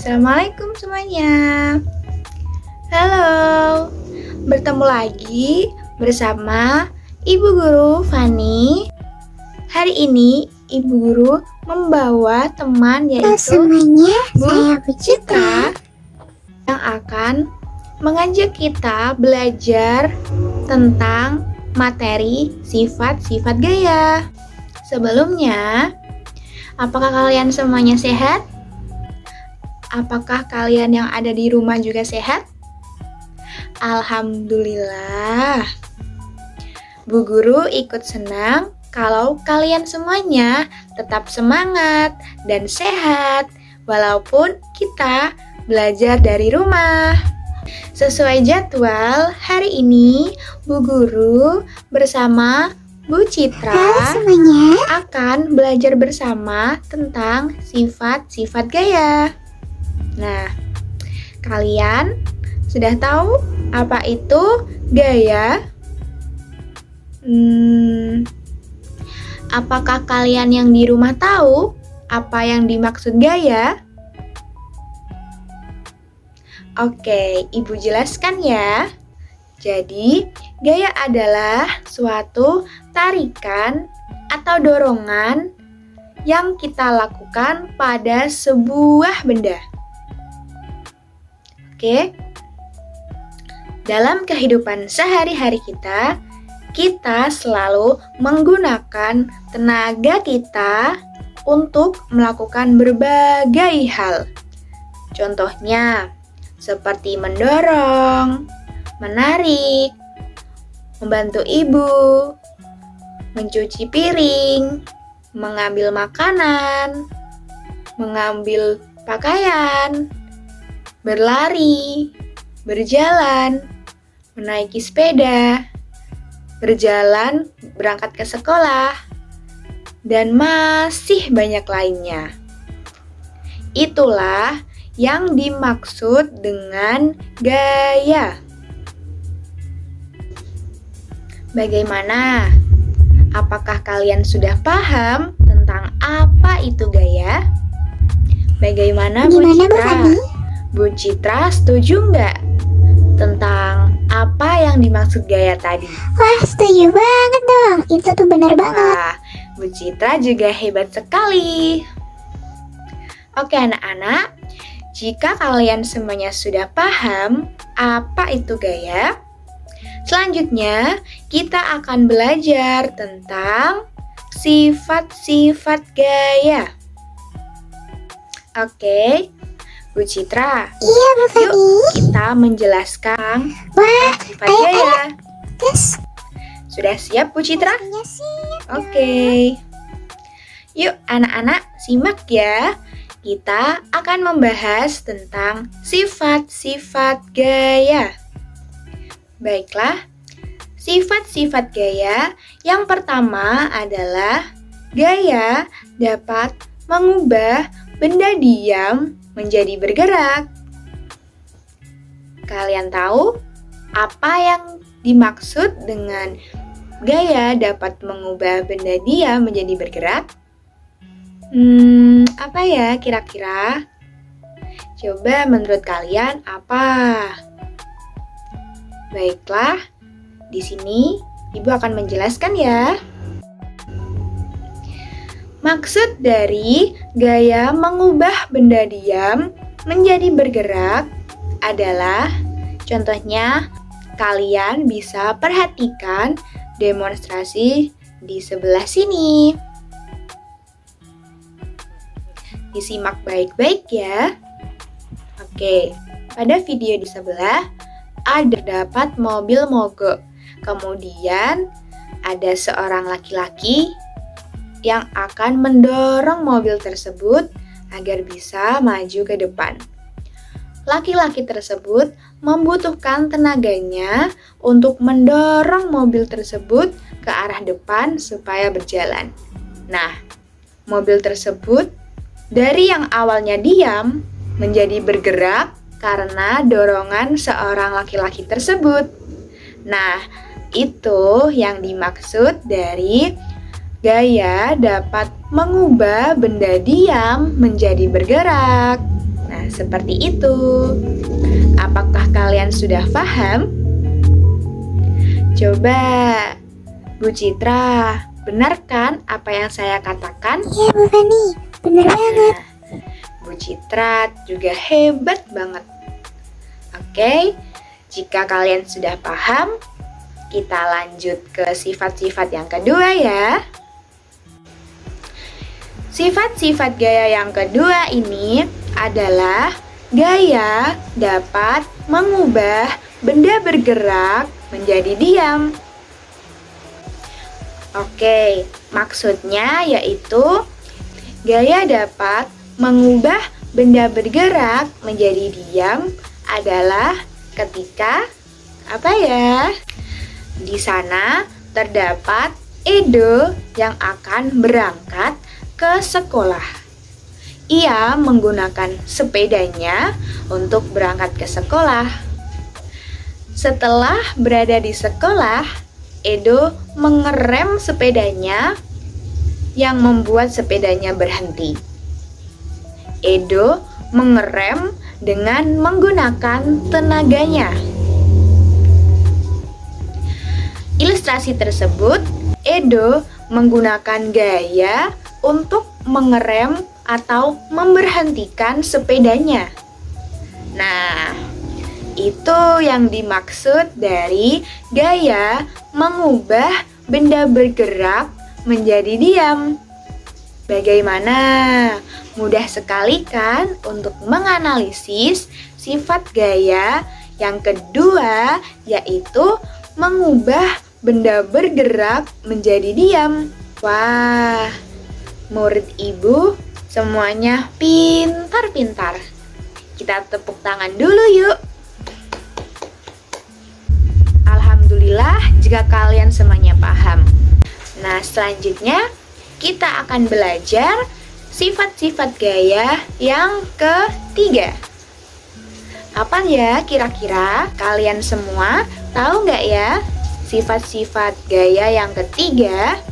Assalamualaikum semuanya. Halo, bertemu lagi bersama Ibu Guru Fani. Hari ini Ibu Guru membawa teman yaitu semuanya, Bu saya Bu Citra yang akan mengajak kita belajar tentang materi sifat-sifat gaya. Sebelumnya, apakah kalian semuanya sehat? Apakah kalian yang ada di rumah juga sehat? Alhamdulillah. Bu Guru ikut senang kalau kalian semuanya tetap semangat dan sehat walaupun kita belajar dari rumah. Sesuai jadwal, hari ini Bu Guru bersama Bu Citra Halo semuanya. akan belajar bersama tentang sifat-sifat gaya. Nah, kalian sudah tahu apa itu gaya? Apakah kalian yang di rumah tahu apa yang dimaksud gaya? Oke, Ibu jelaskan ya. Jadi, gaya adalah suatu tarikan atau dorongan yang kita lakukan pada sebuah benda. Oke. Dalam kehidupan sehari-hari kita selalu menggunakan tenaga kita untuk melakukan berbagai hal. Contohnya, seperti mendorong, menarik, membantu ibu, mencuci piring, mengambil makanan, mengambil pakaian, berlari, berjalan, menaiki sepeda, berjalan, berangkat ke sekolah, dan masih banyak lainnya. Itulah yang dimaksud dengan gaya. Bagaimana? Apakah kalian sudah paham tentang apa itu gaya? Bagaimana Bu Gimana Bu Citra? Fani? Bu Citra setuju nggak tentang apa yang dimaksud gaya tadi? Wah, setuju banget dong. Itu tuh benar banget. Wah, Bu Citra juga hebat sekali. Oke anak-anak, jika kalian semuanya sudah paham apa itu gaya, selanjutnya kita akan belajar tentang sifat-sifat gaya. Oke, Bu Citra, Iya Bu yuk Fani. kita menjelaskan Wah, sifat gaya. terus Sudah siap Bu Citra? pastinya siap. Oke. Yuk anak-anak simak ya. Kita akan membahas tentang sifat-sifat gaya. Baiklah, sifat-sifat gaya yang pertama adalah gaya dapat mengubah benda diam menjadi bergerak. Kalian tahu apa yang dimaksud dengan gaya dapat mengubah benda diam menjadi bergerak? Apa ya kira-kira? Coba menurut kalian apa? Baiklah, di sini Ibu akan menjelaskan ya. Maksud dari gaya mengubah benda diam menjadi bergerak adalah, contohnya, kalian bisa perhatikan demonstrasi di sebelah sini. Disimak baik-baik ya. Oke, pada video di sebelah ada terdapat mobil mogok. Kemudian ada seorang laki-laki yang akan mendorong mobil tersebut agar bisa maju ke depan. Laki-laki tersebut membutuhkan tenaganya untuk mendorong mobil tersebut ke arah depan supaya berjalan. Nah, mobil tersebut dari yang awalnya diam menjadi bergerak karena dorongan seorang laki-laki tersebut. Nah, itu yang dimaksud dari gaya dapat mengubah benda diam menjadi bergerak. Nah, Nah, seperti itu. Apakah kalian sudah paham? Coba, Bu Citra, benar kan apa yang saya katakan? Iya Bu Fani, bener banget. Nah, Bu Citra juga hebat banget. Oke, jika kalian sudah paham, kita lanjut ke sifat-sifat yang kedua ya. Sifat-sifat gaya yang kedua ini adalah gaya dapat mengubah benda bergerak menjadi diam. Oke, maksudnya yaitu gaya dapat mengubah benda bergerak menjadi diam adalah ketika apa ya? Di sana terdapat Edo yang akan berangkat ke sekolah. Ia menggunakan sepedanya untuk berangkat ke sekolah. Setelah berada di sekolah, Edo mengerem sepedanya yang membuat sepedanya berhenti. Edo mengerem dengan menggunakan tenaganya. Ilustrasi tersebut, Edo menggunakan gaya untuk mengerem atau memberhentikan sepedanya. Nah, itu yang dimaksud dari gaya mengubah benda bergerak menjadi diam. Bagaimana? Mudah sekali kan untuk menganalisis sifat gaya yang kedua, yaitu mengubah benda bergerak menjadi diam. Wah, murid ibu semuanya pintar-pintar. Kita tepuk tangan dulu yuk. Alhamdulillah jika kalian semuanya paham. Nah, selanjutnya kita akan belajar sifat-sifat gaya yang ketiga. Apa ya kira-kira? Kalian semua tahu nggak ya sifat-sifat gaya yang ketiga?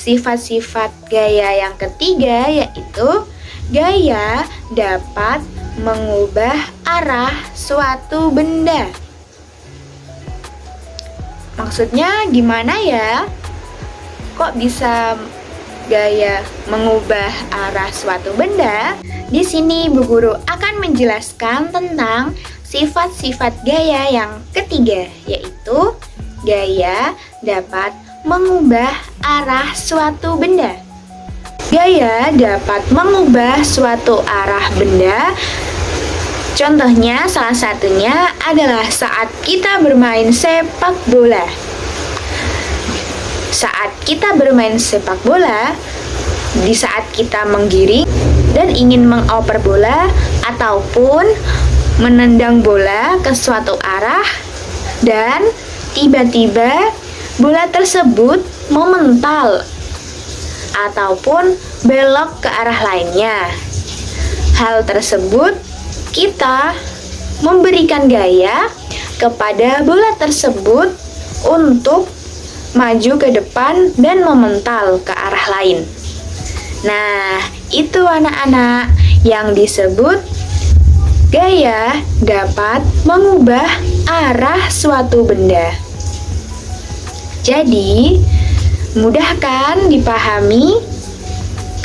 Sifat-sifat gaya yang ketiga yaitu gaya dapat mengubah arah suatu benda. Maksudnya gimana ya? Kok bisa gaya mengubah arah suatu benda? Di sini Bu Guru akan menjelaskan tentang sifat-sifat gaya yang ketiga, yaitu gaya dapat mengubah arah suatu benda. Gaya dapat mengubah suatu arah benda. Contohnya, salah satunya adalah saat kita bermain sepak bola. Saat kita bermain sepak bola, di saat kita menggiring dan ingin mengoper bola ataupun menendang bola ke suatu arah dan tiba-tiba bola tersebut memental ataupun belok ke arah lainnya. Hal tersebut kita memberikan gaya kepada bola tersebut untuk maju ke depan dan memental ke arah lain. Nah, itu anak-anak yang disebut gaya dapat mengubah arah suatu benda. Jadi, mudah kan dipahami?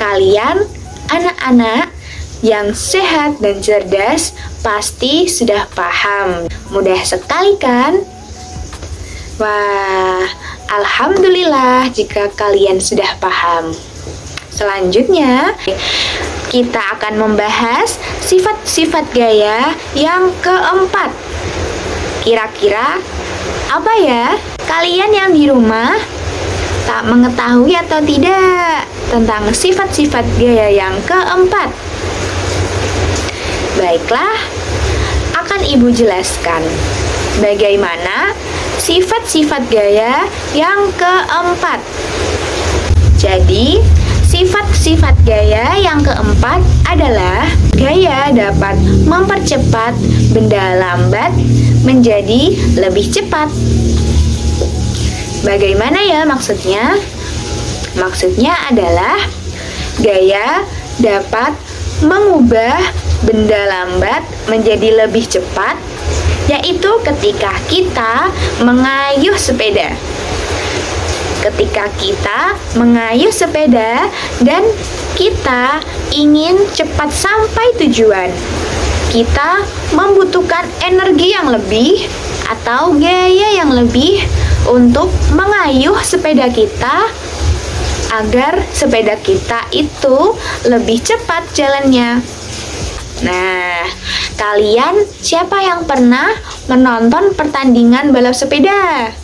Kalian, anak-anak yang sehat dan cerdas, pasti sudah paham. Mudah sekali kan? Wah, alhamdulillah jika kalian sudah paham. Selanjutnya, kita akan membahas sifat-sifat gaya yang keempat. Kira-kira apa ya? Kalian yang di rumah tak mengetahui atau tidak tentang sifat-sifat gaya yang keempat? Baiklah, akan Ibu jelaskan bagaimana sifat-sifat gaya yang keempat. Jadi, sifat-sifat gaya yang keempat adalah gaya dapat mempercepat benda lambat menjadi lebih cepat. Bagaimana ya maksudnya? Maksudnya adalah gaya dapat mengubah benda lambat menjadi lebih cepat, yaitu ketika kita mengayuh sepeda. Ketika kita mengayuh sepeda dan kita ingin cepat sampai tujuan, kita membutuhkan energi yang lebih atau gaya yang lebih untuk mengayuh sepeda kita agar sepeda kita itu lebih cepat jalannya. Nah, kalian siapa yang pernah menonton pertandingan balap sepeda?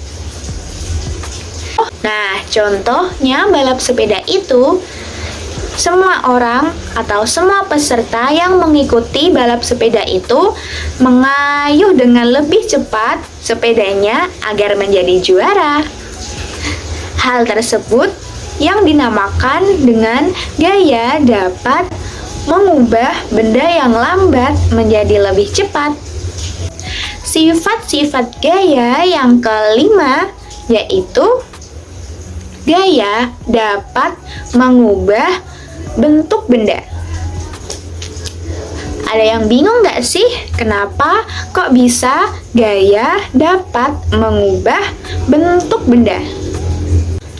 Nah, contohnya balap sepeda itu, semua orang atau semua peserta yang mengikuti balap sepeda itu mengayuh dengan lebih cepat sepedanya agar menjadi juara. Hal tersebut yang dinamakan dengan gaya dapat mengubah benda yang lambat menjadi lebih cepat. Sifat-sifat gaya yang kelima yaitu gaya dapat mengubah bentuk benda. Ada yang bingung nggak sih kenapa kok bisa gaya dapat mengubah bentuk benda?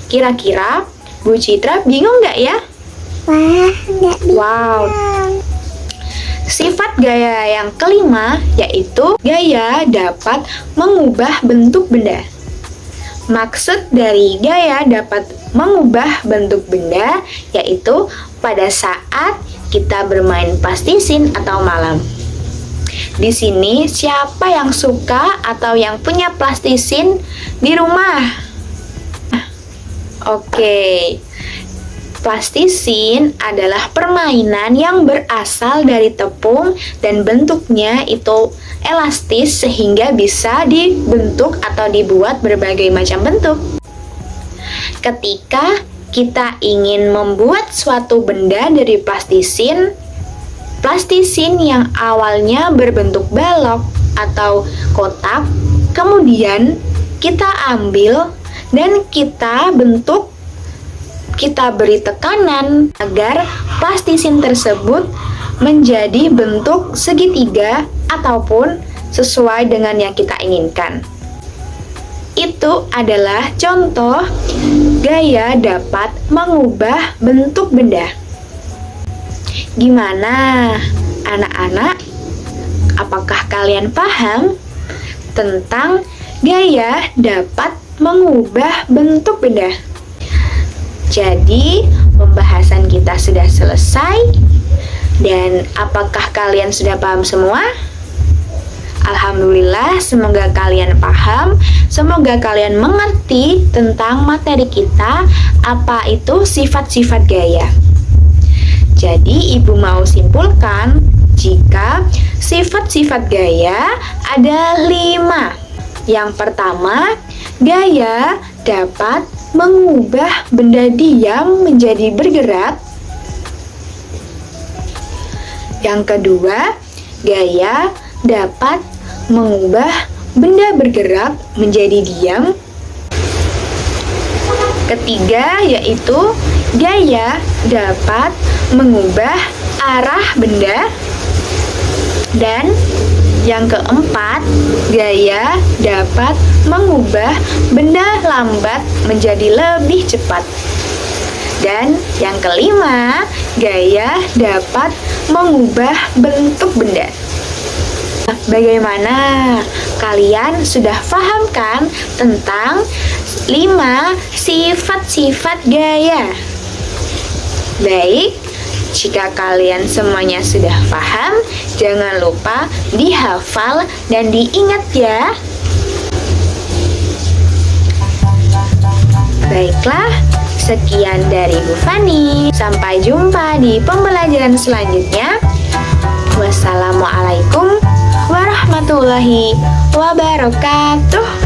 Kira-kira Bu Citra bingung nggak ya? Wah, nggak bisa. Wow. Sifat gaya yang kelima yaitu gaya dapat mengubah bentuk benda. Maksud dari gaya dapat mengubah bentuk benda yaitu pada saat kita bermain plastisin atau malam. Di sini siapa yang suka atau yang punya plastisin di rumah? Oke. Plastisin adalah permainan yang berasal dari tepung dan bentuknya itu elastis sehingga bisa dibentuk atau dibuat berbagai macam bentuk. Ketika kita ingin membuat suatu benda dari plastisin, plastisin yang awalnya berbentuk balok atau kotak, kemudian kita ambil dan kita bentuk. Kita beri tekanan agar plastisin tersebut menjadi bentuk segitiga ataupun sesuai dengan yang kita inginkan. Itu adalah contoh gaya dapat mengubah bentuk benda. Gimana, anak-anak? Apakah kalian paham tentang gaya dapat mengubah bentuk benda? Jadi, pembahasan kita sudah selesai. Dan apakah kalian sudah paham semua? Alhamdulillah, semoga kalian paham. Semoga kalian mengerti tentang materi kita, apa itu sifat-sifat gaya. Jadi, Ibu mau simpulkan jika sifat-sifat gaya ada 5. Yang pertama, gaya dapat mengubah benda diam menjadi bergerak. Yang kedua, gaya dapat mengubah benda bergerak menjadi diam. Ketiga, yaitu gaya dapat mengubah arah benda. Dan yang keempat, gaya dapat mengubah benda lambat menjadi lebih cepat. Dan yang kelima, gaya dapat mengubah bentuk benda. Bagaimana? Kalian sudah paham kan tentang 5 sifat-sifat gaya? Baik, jika kalian semuanya sudah paham, jangan lupa dihafal dan diingat ya. Baiklah, sekian dari Bu Fani. Sampai jumpa di pembelajaran selanjutnya. Wassalamualaikum warahmatullahi wabarakatuh.